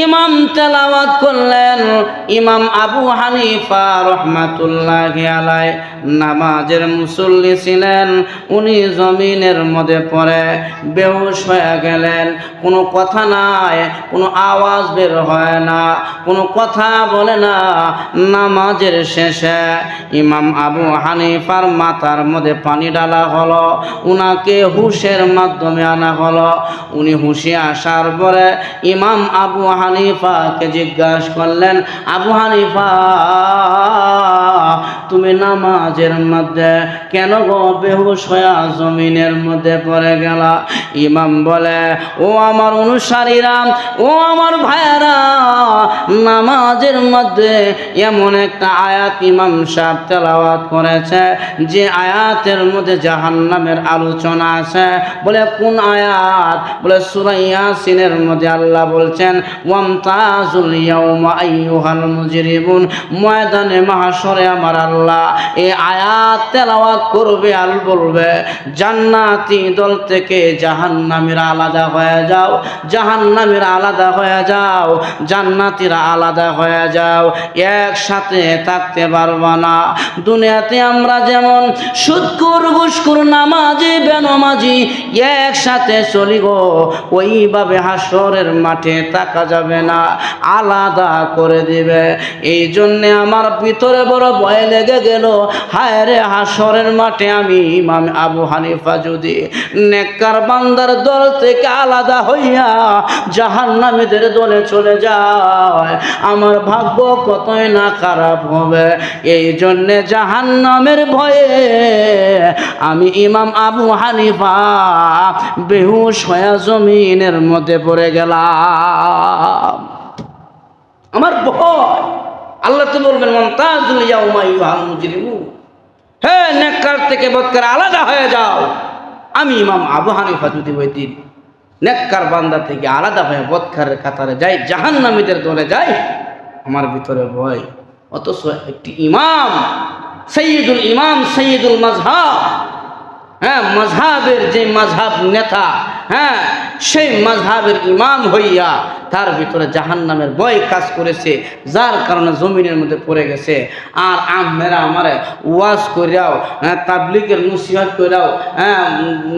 ইমাম তেলাওয়াত করলেন, ইমাম আবু হানিফা রাহমাতুল্লাহি আলাইহি নামাজের মুসল্লি ছিলেন, উনি জমিনের মধ্যে পড়ে বেহুশ হয়ে গেলেন। কোনো কথা নাই, কোনো আওয়াজ বের হয় না, কোনো কথা বলে না। নামাজের শেষে ইমাম আবু হানিফার মাথার মধ্যে পানি ঢালা হলো, উনাকে হুশের মাধ্যমে আনা হলো। উনি হুশে আসার পরে ইমাম আবু হানিফাকে জিজ্ঞাসা করলেন, আবু হানিফা তুমি নামাজের মধ্যে কেন গো বেহুশ হয়ে জমিনের মধ্যে পড়ে গেলা? ইমাম বলে, ও আমার অনুসারীরা, ও আমার ভাইয়েরা, নামাজের মধ্যে এমন একটা আয়াত ইমাম সাহেব তেলাওয়াত করেছে যে আয়াতের মধ্যে জাহান্নামের আলোচনা আছে। বলে কোন আয়াত? বলে সূরা ইয়াসিনের মধ্যে আল্লাহ বলছেন, ওয়ামতাজুল ইয়াউমা আইয়ুহাল মুজরিমুন। ময়দানে মাহশরে আমার আল্লাহ এই আয়াত তেলাওয়াত করবে আর বলবে, জান্নাতি দল থেকে জাহান্নামীরা আলাদা হয়ে যাও, জাহান্নামীরা আলাদা হয়ে যাও, জান্নাতীরা আলাদা হয়ে যাও, একসাথে থাকতে পারবা না। দুনিয়াতে আমরা যেমন সুদখোর, ঘুষখোর, নামাজি, বেনামাজি একসাথে চলি গো, ওইভাবে হাসরের মাঠে থাকা যাবে না, আলাদা করে দিবে। এই জন্যে আমার ভিতরে বড় ভয় লেগে লেগে গেল, হায় রে হাসরের মাঠে আমি ইমাম আবু হানিফা যদি নেককার বান্দার দল থেকে আলাদা হইয়া জাহান্নামীদের দলে চলে যায়, আমার ভাগ্য কতই না খারাপ হবে। এই জন্যে জাহান্নামের ভয়ে আমি ইমাম আবু হানিফা বেহুশ হয়ে জমিনের মধ্যে পড়ে গেলাম। আমার ভয়। আল্লাহ তো বলবেন মুমতাজুল ইয়াউমা আইয়ুহাল মুজরিমুন, হে নেককার থেকে বদকার আলাদা হয়ে যাও। আমি ইমাম আবু হানিফা যদি ওই দিন নেককার বান্দা থেকে আলাদা হয়ে বদকারের কাতারে যাই, জাহান্নামীদের দলে যাই, আমার ভিতরে ভয়। অথচ একটি ইমাম, সৈয়দুল ইমাম, সৈয়দুল মাজহাব, হ্যাঁ মাজহাবের যে মাজহাব নেতা, হ্যাঁ সেই মাজহাবের ইমাম হইয়া তার ভিতরে জাহান্নামের ভয় কাজ করেছে, যার কারণে জমিনের মধ্যে পড়ে গেছে। আর আমেরা আমারে ওয়াজ করিয়াও, তাবলিগের নসিহত করিয়াও,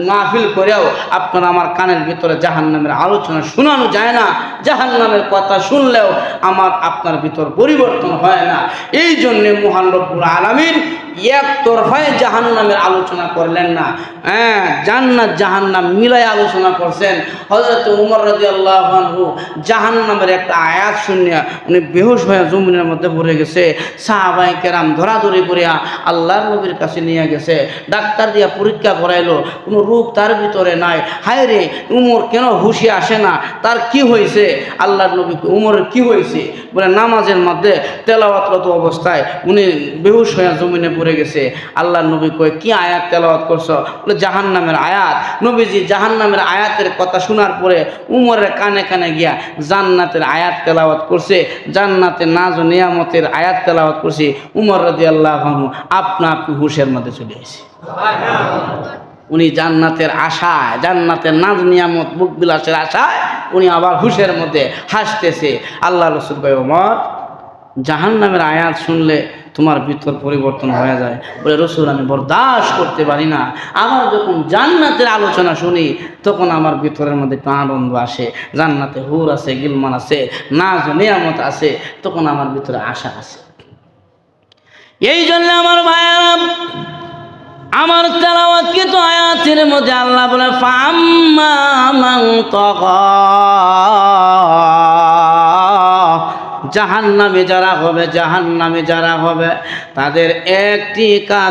মাহফিল করিয়াও আপনারা আমার কানের ভিতরে জাহান্নামের আলোচনা শোনানো যায় না। জাহান্নামের কথা শুনলেও আমার আপনার ভিতর পরিবর্তন হয় না। এই জন্যে মহান রব্বুল আলামিন একতরফায় জাহান্নামের আলোচনা করলেন না, জান্নাত জাহান্নাম মিলাই আলোচনা করছেন। হযরত ওমর রাদিয়াল্লাহু আনহু জাহান্নামের একটা আয়াত শুনিয়া উনি বেহুশ হয়ে জমিনের মধ্যে পড়ে গেছে। সাহাবায়ে কেরাম ধরাধরি করিয়া আল্লাহর নবীর কাছে নিয়ে গেছে, ডাক্তার দিয়া পরীক্ষা করাইলো, কোনো রোগ তার ভিতরে নাই। হায় রে, উমর কেন হুশে আসে না, তার কি হয়েছে? আল্লাহর নবী উমরের কি হয়েছে বলে, নামাজের মধ্যে তেলাওয়াতরত অবস্থায় উনি বেহুশ হয়ে জমিনে পড়ে গেছে। আল্লাহর নবী কয়, কি আয়াত তেলাওয়াত করছো? বলে, জাহান্নামের আয়াত। নবীজি জাহান্নামের আয়াতের কথা শোনার পরে উমরের কানে কানে গিয়া জান্নাতের আয়াত তেলাওয়াত করছে, জান্নাতের নাজ ও নিয়ামতের আয়াত তেলাওয়াত করছে। উমর রাদিয়াল্লাহু আনহু আপনা আপনি হুশের মধ্যে চলে আসে। উনি জান্নাতের আশায়, জান্নাতের নাজ নিয়ামত বুক বিলাসের আশায় উনি আবার হুশের মধ্যে হাসতেছে। আল্লাহ রাসূল কয়, ওমর জাহান্নামের আয়াত শুনলে তোমার ভিতর পরিবর্তন হয়ে যায়। বলে, রসুল আমি বরদাস্ত করতে পারি না, আমার যখন জান্নাতের আলোচনা শুনি তখন আমার ভিতরের মধ্যে একটু আনন্দ আসে। জান্নাতে হুর আছে, গিলমান আছে, নাজ নিয়ামত আছে, তখন আমার ভিতরে আশা আছে। এই জন্য আমার ভাইয়েরা, আমার তেলাওয়াত কিন্তু আয়াতের মধ্যে আল্লাহ বলে, ফাম্মা মান তাগা, জাহান্নামে যারা হবে, জাহান্নামে যারা হবে তাদের একটি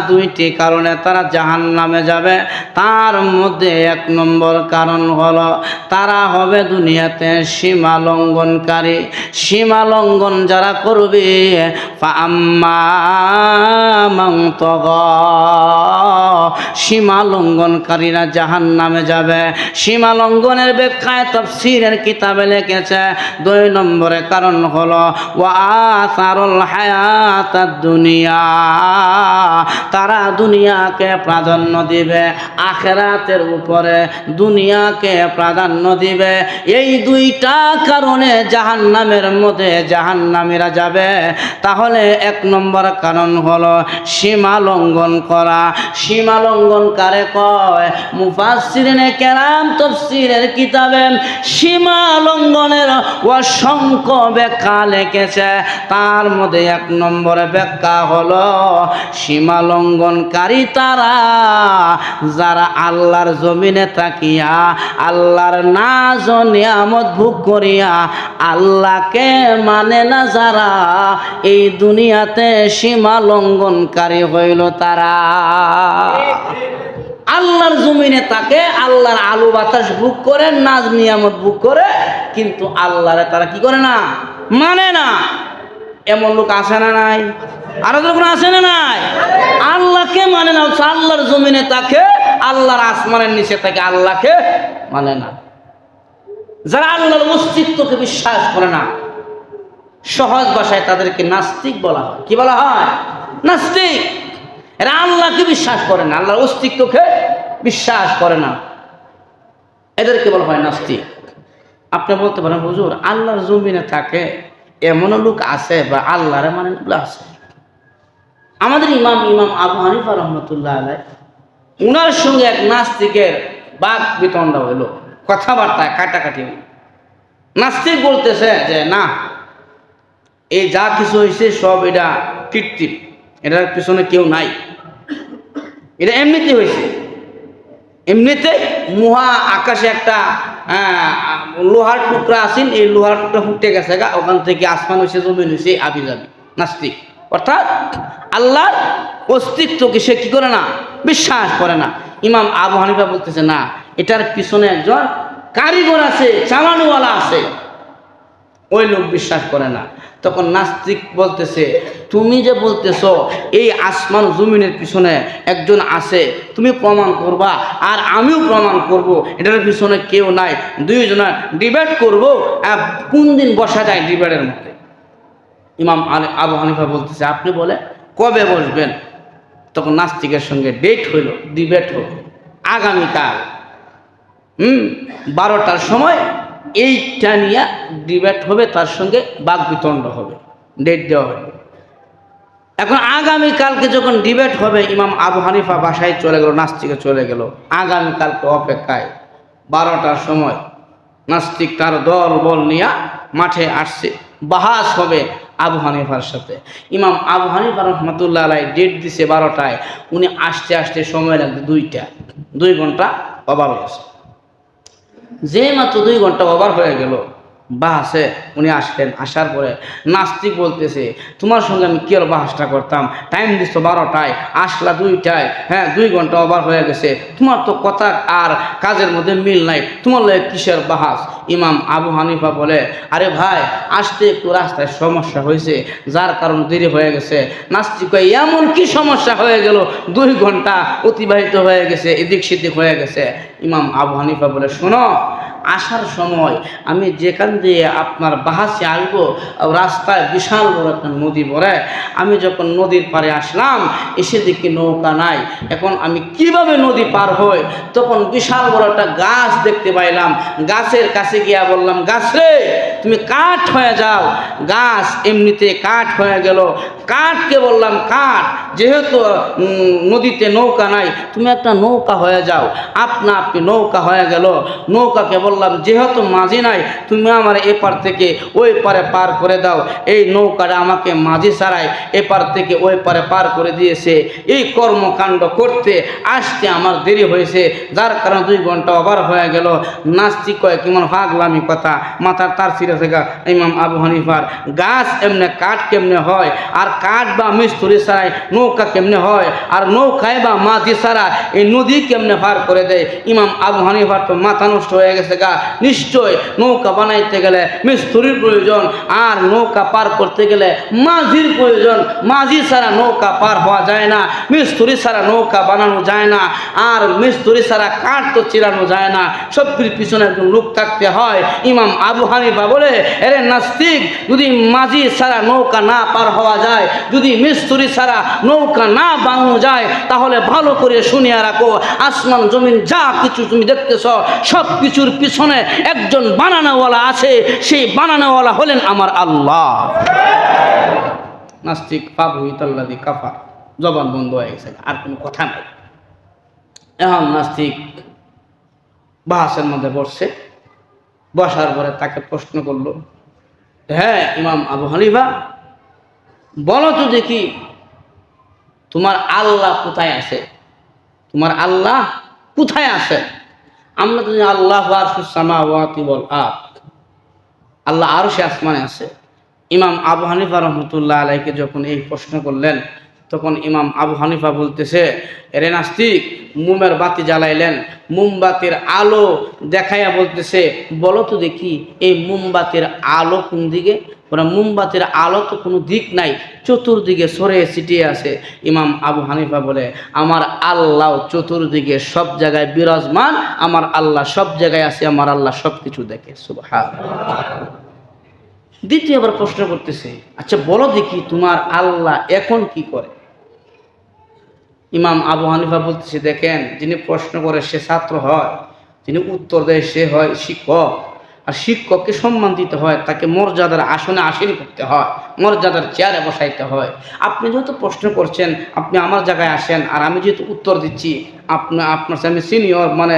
দুইটি কারণে তারা জাহান্নামে যাবে। তার মধ্যে এক নম্বর কারণ হলো তারা হবে দুনিয়াতে সীমা লঙ্ঘনকারী। সীমা লঙ্ঘন যারা করবে, ফাআম্মা মান তাগা, সীমা লঙ্ঘনকারীরা জাহান্নামে যাবে। সীমা লঙ্ঘনের ব্যাখ্যায় তাফসীরের কিতাবে লিখেছে, 2 নম্বরের কারণ হলো ওয়া আসারুল হায়াতাদ দুনিয়া, তারা দুনিয়াকে প্রাধান্য দিবে আখিরাতের উপরে, দুনিয়াকে প্রাধান্য দিবে। এই 2টা কারণে জাহান্নামের মধ্যে জাহান্নামীরা যাবে। তাহলে 1 নম্বর কারণ হলো সীমা লঙ্ঘন করা। সীমা লঙ্ঘন কারে কয়? মুফাসসিরিনে কেরাম তাফসীরের কিতাবে সীমা লঙ্ঘনের অসংখ্য ব্যাখ্যা লিখেছে। তার মধ্যে 1 নম্বরে ব্যাখ্যা হলো সীমা লঙ্ঘনকারী তারা যারা আল্লাহর জমিনে তাকিয়া আল্লাহর নাজ ও নিয়ামত ভোগ করিয়া আল্লাহকে মানে না, যারা এই দুনিয়াতে সীমা লঙ্ঘনকারী হইল তারা। আল্লাহর জমিনে তাকে আল্লাহর আলো বাতাস ভোগ করে, নাজ নিয়ামত ভোগ করে, কিন্তু আল্লাহরে তারা কি করে না, মানে না। এমন লোক আছে না নাই? আরো যখন আছে না নাই? আল্লাহকে মানে না, আল্লাহর জমিনে তাকে, আল্লাহর আসমানের নিচে তাকে আল্লাহকে মানে না। যারা আল্লাহর অস্তিত্বকে বিশ্বাস করে না, সহজ ভাষায় তাদেরকে নাস্তিক বলা হয়। কি বলা হয়? নাস্তিক। এরা আল্লাহকে বিশ্বাস করে না, আল্লাহর অস্তিত্বকে বিশ্বাস করে না, এদেরকে বলা হয় নাস্তিক। আপনি বলতে পারেন, হুজুর আল্লাহর জমিনে থাকে এমন লোক আছে বা আল্লাহরে মানে আছে? আমাদের ইমাম আবু হানিফা রহমতুল্লাহ আলাইহি, উনার সঙ্গে এক নাস্তিকের বাক বিতণ্ডা হইল, কথাবার্তায় কাটাকাটি হইল। নাস্তিক বলতেছে যে না, এই যা কিছু হয়েছে সব এটা কৃত্রিম, এটার পিছনে কেউ নাই, এটা এমনিতে হয়েছে। এমনিতে মহা আকাশে একটা লোহার টুকরা আসেন, এই লোহার টুকরা ফুটে গেছে গা, ওখান থেকে আসমান হয়েছে, জমিন হয়েছে, আবি যাবি নাস্তিক। অর্থাৎ আল্লাহর অস্তিত্বকে সে কি করে না, বিশ্বাস করে না। ইমাম আবু হানিফা বলতেছে না, এটার পিছনে একজন কারিগর আছে, চালানোওয়ালা আছে, ওই লোক বিশ্বাস করে না। তখন নাস্তিক বলতেছে, তুমি যে বলতেছ এই আসমান জমিনের পিছনে একজন আছে, তুমি প্রমাণ করবা আর আমিও প্রমাণ করব এটার পিছনে কেউ নাই, দুইজনা ডিবেট করব, কোন দিন বসা যায় ডিবেটের মধ্যে। ইমাম আবু হানিফা বলতেছে, আপনি বলে কবে বসবেন? তখন নাস্তিকের সঙ্গে ডেট হইল, ডিবেট হল আগামীকাল 12টার সময় এইটা নিয়ে ডিবেট হবে, তার সঙ্গে বাকবিতণ্ড হবে, ডেট দেওয়া হবে। এখন আগামীকালকে যখন ডিবেট হবে, ইমাম আবু হানিফা বাসায় চলে গেল, নাস্তিকে চলে গেল। আগামীকালকে অপেক্ষায় 12টার সময় নাস্তিক তার দল বল নিয়ে মাঠে আসছে, বাহাস হবে আবু হানিফার সাথে। ইমাম আবু হানিফা রহমতুল্লাহ আলাই ডেট দিছে 12টায়, উনি আসতে আসতে সময় লাগবে 2টা, 2 ঘন্টা ওভার হয়েছে। যে মাত্র 2 ঘন্টা ওভার হয়ে গেল বাহাসে উনি আসলেন। আসার পরে নাস্তিক বলতেছে, তোমার সঙ্গে আমি কি আর বাহাসটা করতাম, টাইম দিচ্ছ 12টায়, আসলা 2টায়, 2 ঘন্টা ওভার হয়ে গেছে, তোমার তো কথা আর কাজের মধ্যে মিল নাই, তোমার লাগে কিসের বাহাস? ইমাম আবু হানিফা বলে, আরে ভাই, আসতে একটু রাস্তায় সমস্যা হয়েছে, যার কারণ দেরি হয়ে গেছে। নাস্তিক এমন কি সমস্যা হয়ে গেল, 2 ঘন্টা অতিবাহিত হয়ে গেছে, এদিক সেদিক হয়ে গেছে। ইমাম আবু হানিফা বলে, শোনো, আসার সময় আমি যেখান দিয়ে আপনার বাহাসে আসবো, রাস্তায় বিশাল বড় একটা নদী পড়ে, আমি যখন নদীর পাড়ে আসলাম, এসে দেখি নৌকা নাই। এখন আমি কিভাবে নদী পার হই? তখন বিশাল বড় একটা গাছ দেখতে পাইলাম, গাছের কাছে গিয়া বললাম, গাছ রে, তুমি কাঠ হয়ে যাও। গাছ এমনিতে কাঠ হয়ে গেল। কাঠকে বললাম, কাঠ, যেহেতু নদীতে নৌকা নাই, তুমি একটা নৌকা হয়ে যাও। আপনা আপনি নৌকা হয়ে গেল। নৌকাকে বললাম, যেহেতু মাঝি নাই, তুমি আমার এপার থেকে ওই পারে পার করে দাও। এই নৌকাটা আমাকে মাঝি ছাড়াই এপার থেকে ওই পারে পার করে দিয়েছে। এই কর্মকাণ্ড করতে আসতে আমার দেরি হয়েছে, যার কারণে 2 ঘন্টা ওভার হয়ে গেল। নাস্তিক কয়, কেমন পাগলামি কথা, মাথার তার ছিঁড়ে থেকে। ইমাম আবু হানিফার, গাছ এমনি কাঠ কেমনে হয়, আর কাঠ বা মিস্ত্রি ছাড়াই নৌকা কেমনে হয়, আর নৌকায় বা মাঝি ছাড়া এই নদী কেমনে পার করে দেয়? ইমাম আবু হানিফার তো মাথা নষ্ট হয়ে গেছে গা। নিশ্চয় নৌকা বানাইতে গেলে মিস্ত্রির প্রয়োজন, আর নৌকা পার করতে গেলে মাঝির প্রয়োজন। মাঝি ছাড়া নৌকা পার হওয়া যায় না, মিস্ত্রি ছাড়া নৌকা বানানো যায় না, আর মিস্ত্রি ছাড়া কাঠ তো চিরানো যায় না। সব পিছনে একজন লোক থাকতে হয়। ইমাম আবু হানিফা বলে, এরে নাস্তিক, যদি মাঝি ছাড়া নৌকা না পার হওয়া যায়, যদি মিস্ত্রি ছাড়া নৌকা না বানানো যায়, তাহলে ভালো করে শুনিয়া রাখো, আসমান জমিন যা কিছু তুমি দেখতেছ, সব কিছুর পিছনে একজন বানানোওয়ালা আছে। সেই বানানোওয়ালা হলেন আমার আল্লাহ। নাস্তিক ফাবহুইতাল্লাযী কাফার, জবান বন্ধ হয়ে গেছে, আর কোনো কথা নাই। এখন নাস্তিক বাহাসের মধ্যে বসছে। বসার পরে তাকে প্রশ্ন করলো, হ্যাঁ ইমাম আবু হানিফা, বলো তো দেখি, তোমার আল্লাহ কোথায় আছে? তোমার আল্লাহ কোথায় আছে? আমরা তো আল্লাহ আরশুস সামাওয়াতি ওয়াল আরদ, আল্লাহ আরশে আসমানে আছে। ইমাম আবু হানিফা রহমতুল্লাহ আলাইকে যখন এই প্রশ্ন করলেন, তখন ইমাম আবু হানিফা বলতেছে, এরে নাস্তিক, মোমের বাতি জ্বালাইলেন, মোমবাতির আলো দেখাইয়া বলতেছে, বলো তো দেখি এই মোমবাতির আলো কোন দিকে? ওরা, মোমবাতির আলো তো কোনো দিক নাই, চতুর্দিকে ছড়িয়ে ছিটিয়ে আছে। ইমাম আবু হানিফা বলে, আমার আল্লাহ চতুর্দিকে সব জায়গায় বিরাজমান, আমার আল্লাহ সব জায়গায় আছে, আমার আল্লাহ সব কিছু দেখে। সুবহানাল্লাহ। দ্বিতীয়বার প্রশ্ন করতেছে, আচ্ছা বলো দেখি তোমার আল্লাহ এখন কি করে? ইমাম আবু হানিফা বলতেছে, দেখেন, যিনি প্রশ্ন করে সে ছাত্র হয়, যিনি উত্তর দেয় সে হয় শিক্ষক। আর শিক্ষককে সম্মান দিতে হয়, তাকে মর্যাদার আসনে আসীন করতে হয়, মর্যাদার চেয়ারে বসাইতে হয়। আপনি যেহেতু প্রশ্ন করছেন, আপনি আমার জায়গায় আসেন, আর আমি যেহেতু উত্তর দিচ্ছি, আপনার আমি সিনিয়র, মানে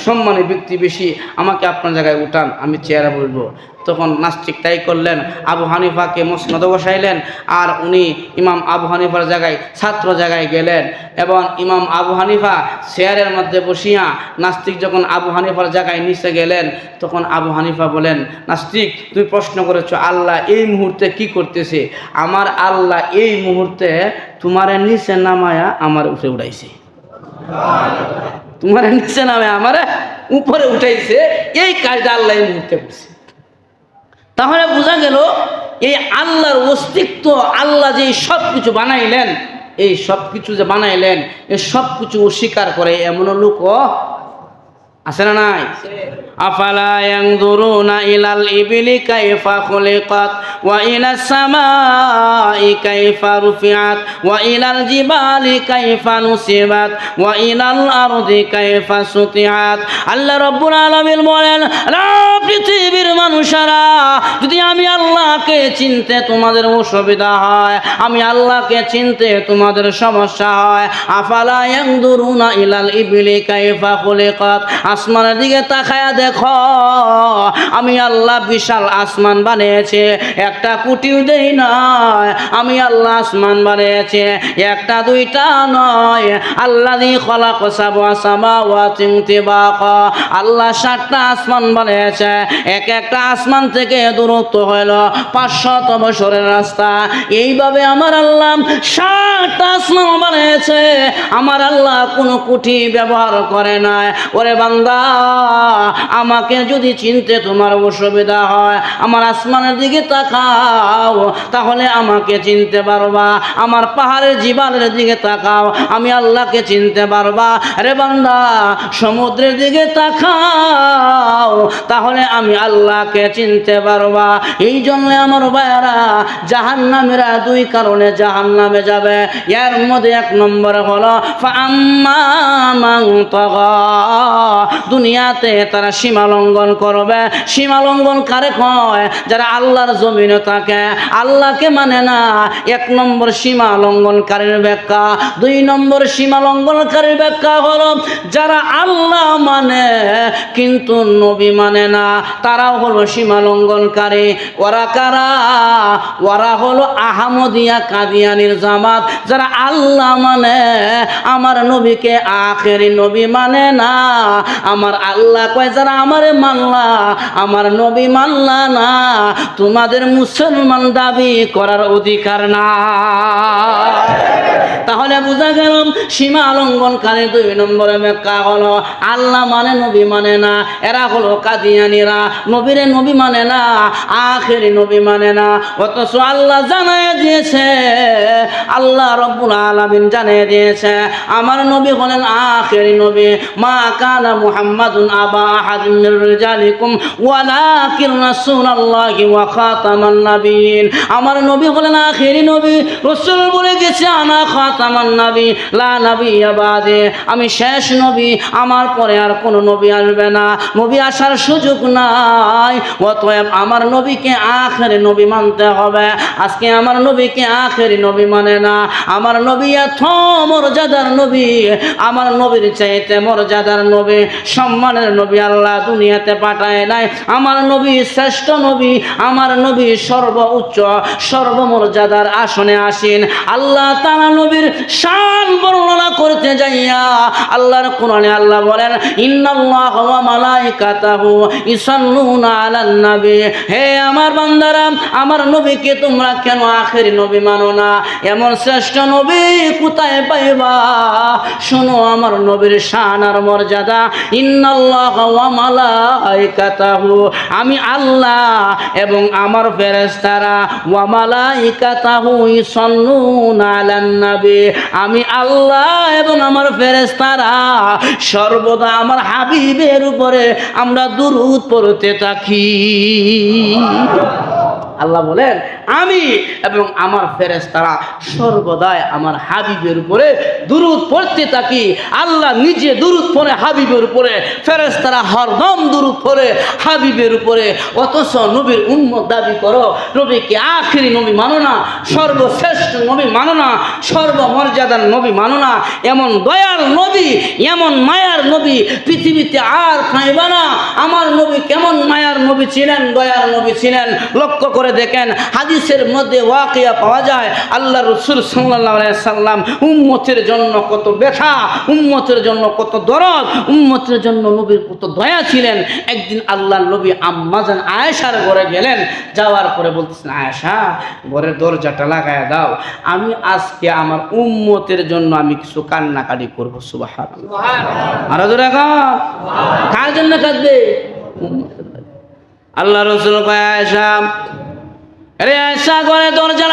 সম্মানী ব্যক্তি বেশি, আমাকে আপনার জায়গায় উঠান, আমি চেয়ারে বসবো। তখন নাস্তিক তাই করলেন, আবু হানিফাকে মুসনদে বসাইলেন, আর উনি ইমাম আবু হানিফার জায়গায় ছাত্র জায়গায় গেলেন, এবং ইমাম আবু হানিফা চেয়ারের মধ্যে বসিয়া নাস্তিক যখন আবু হানিফার জায়গায় নিচে গেলেন, তখন আবু হানিফা বলেন, নাস্তিক তুমি প্রশ্ন করেছো আল্লাহ এই মুহূর্তে কি করতেছে? আমার আল্লাহ এই মুহূর্তে তোমার নিচে নামায়া আমার উপরে উঠাইছে, তোমার নিচে নামে আমার উপরে উঠাইছে, এই কাজটা আল্লাহ এই মুহূর্তে করছে। তাহলে বোঝা গেল এই আল্লাহর অস্তিত্ব, আল্লাহ যে সব কিছু বানাইলেন, এই সব কিছু যে বানাইলেন এই সব কিছু অস্বীকার করে এমন লোকও আছে না নাই? আফালা ইয়ানজুরুনা ইলাল ইবিলি কাইফা খুলিকাত ওয়া ইলাস সামাই কাইফা রুফিআত ওয়া ইলাল জিবালি কাইফা নুসিবাত ওয়া ইলাল আরদি কাইফা সুতিআত। আল্লাহ রাব্বুল আলামিন বলেন, পৃথিবীর মানুষেরা, যদি আমি আল্লাহকে চিনতে তোমাদের অসুবিধা হয়, আমি আল্লাহকে চিনতে তোমাদের সমস্যা হয়, আফালা ইয়ানজুরুনা ইলাল ইবিলি কাইফা খুলিকাত, আসমানের দিকে তাকায়া দেখো, আমি আল্লাহ বিশাল আসমান বানিয়েছে, একটা কুটিও দেই নয়, আমি আল্লাহ আসমান বানিয়েছে একটা দুইটা নয়। আল্লাযী খালাকা সাবআ সামাওয়াতিন তিবাকা, আল্লাহ 7টা আসমান বানিয়েছে, এক একটা আসমান থেকে দূরত্ব হইল 500 বছরের রাস্তা। এইভাবে আমার আল্লাহ 7টা আসমান বানিয়েছে, আমার আল্লাহ কোনো কুটি ব্যবহার করে নাই। ওরে বান্দা, আমাকে যদি চিনতে তোমার অসুবিধা হয়, আমার আসমানের দিকে তাকাও, তাহলে আমাকে চিনতে পারবা। আমার পাহাড়ের জিবালের দিকে তাকাও, আমি আল্লাহকে চিনতে পারবা। রে বান্দা, সমুদ্রের দিকে তাকাও, তাহলে আমি আল্লাহকে চিনতে পারবা। এই জন্য আমার ভাইয়ারা, জাহান্নামীরা 2 কারণে জাহান্নামে যাবে। এর মধ্যে 1 নম্বর হলো ফাআম্মা মান তাগা, দুনিয়াতে তারা সীমা লঙ্ঘন করবে। সীমা লঙ্ঘন কারে কয়? যারা আল্লাহর জমিনে থাকে, আল্লাহকে মানে না। 1 নম্বর সীমা লঙ্ঘনকারীর ব্যাখ্যা। 2 নম্বর সীমা লঙ্ঘনকারীর ব্যাখ্যা হলো যারা আল্লাহ মানে কিন্তু নবী মানে না, তারাও হলো সীমা লঙ্ঘনকারী। ওরা কারা? ওরা হলো আহমদিয়া কাদিয়ানির জামাত, যারা আল্লাহ মানে আমার নবীকে আখেরি নবী মানে না। আমার আল্লাহ কয়, যারা আমারে মানলা, আমার নবী মানলা না, তোমাদের মুসলমান দাবি করার অধিকার না। তাহলে বোঝা গেল সীমা লঙ্ঘনকারী 2 নম্বরে ব্যাখ্যা হলো আল্লাহ মানে নবী মানে না। এরা হলো কাদিয়ানীরা, নবীরে নবী মানে না, আখেরি নবী মানে না। অথচ আল্লাহ জানায় দিয়েছে, আল্লাহ রাব্বুল আলামিন জানিয়ে দিয়েছে আমার নবী হলেন আখেরি নবী। মা কানা মুহাম্মাদুন আবা আহাদিন মির রিজালিকুম ওয়ালাকিন রাসূলুল্লাহি ওয়া খাতামান নাবিয়িন। আমার নবী হলেন আখেরি নবী। রাসূল বলে গেছে আনা খাতামান নবী লা নাবিয়্যা বাদে, আমি শেষ নবী, আমার পরে আর কোনো নবী আসবে না, নবী আসার সুযোগ নাই। অতএব আমার নবীকে আখেরি নবী মানতে হবে। আজকে আমার নবীকে আখেরি নবী মানে না। আমার নবী এত মর্যাদার নবী, আমার নবীর চাইতে মর্যাদার নবী, সম্মানের নবী আল্লাহ দুনিয়াতে পাঠায় নাই। আমার নবী শ্রেষ্ঠ নবী, আমার নবী সর্বোচ্চ সর্বমর্যাদার আসনে আসীন। আল্লাহ তাআলা নবীর শান বর্ণনা করতে যাইয়া আল্লাহর কোরআনে আল্লাহ বলেন, ইন্নাল্লাহ ওয়া মালাইকাতাহু ইসাল্লুনা আলান নবী। হে আমার বান্দারা, আমার নবীকে তোমরা কেন আখেরি নবী মানো না? এমন শ্রেষ্ঠ নবী কোথায় পাইবা? শোনো আমার নবীর শান আর মর্যাদা। ইন্নাল্লাহ ওয়া মালাইকাতাহু, আমি আল্লাহ এবং আমার ফেরেশতারা, ওয়া মালাইকাতাহু ইসাল্লুনা আলান নবী, আমি আল্লাহ এবং আমার ফেরেশতারা সর্বদা আমার হাবিবের উপরে আমরা দুরূদ পড়তে থাকি। আল্লাহ বলেন আমি এবং আমার ফেরেশতারা সর্বদাই আমার হাবিবের উপরে দুরূদ পড়তে থাকি। আল্লাহ নিজে দুরূদ পড়ে হাবিবের উপরে, ফেরেশতারা হরদম দুরূদ পড়ে হাবিবের উপরে। অথচ নবীর উম্মত দাবি করো, নবীকে আখিরি নবী মানো না, সর্বশ্রেষ্ঠ নবী মানো না, সর্বমর্যাদার নবী মানো না। এমন দয়াল নবী, এমন মায়ার নবী পৃথিবীতে আর পাইবা না। আমার নবী কেমন মায়ার নবী ছিলেন, দয়ার নবী ছিলেন, লক্ষ্য করে দেখেন। হাদিসের মধ্যে ওয়াকিয়া পাওয়া যায়, আল্লাহ রাসূল সাল্লাল্লাহু আলাইহি সাল্লাম উম্মতের জন্য কত ব্যথা, উম্মতের জন্য কত দরদ, উম্মতের জন্য নবীর কত দয়া ছিলেন। একদিন আল্লাহর নবী আম্মাজান আয়েশার ঘরে গেলেন, যাওয়ার পরে বলতেছেন, আয়েশা ঘরের দরজাটা লাগায় দাও, আমি আজকে আমার উম্মতের জন্য আমি কিছু কান্নাকাটি করবো। সুবহানাল্লাহ, আরো জোরে কার জন্য কাঁদবে? আল্লাহ রাসূল কয়, আয়েশা, আরে আয়েশা ঘরে দরজা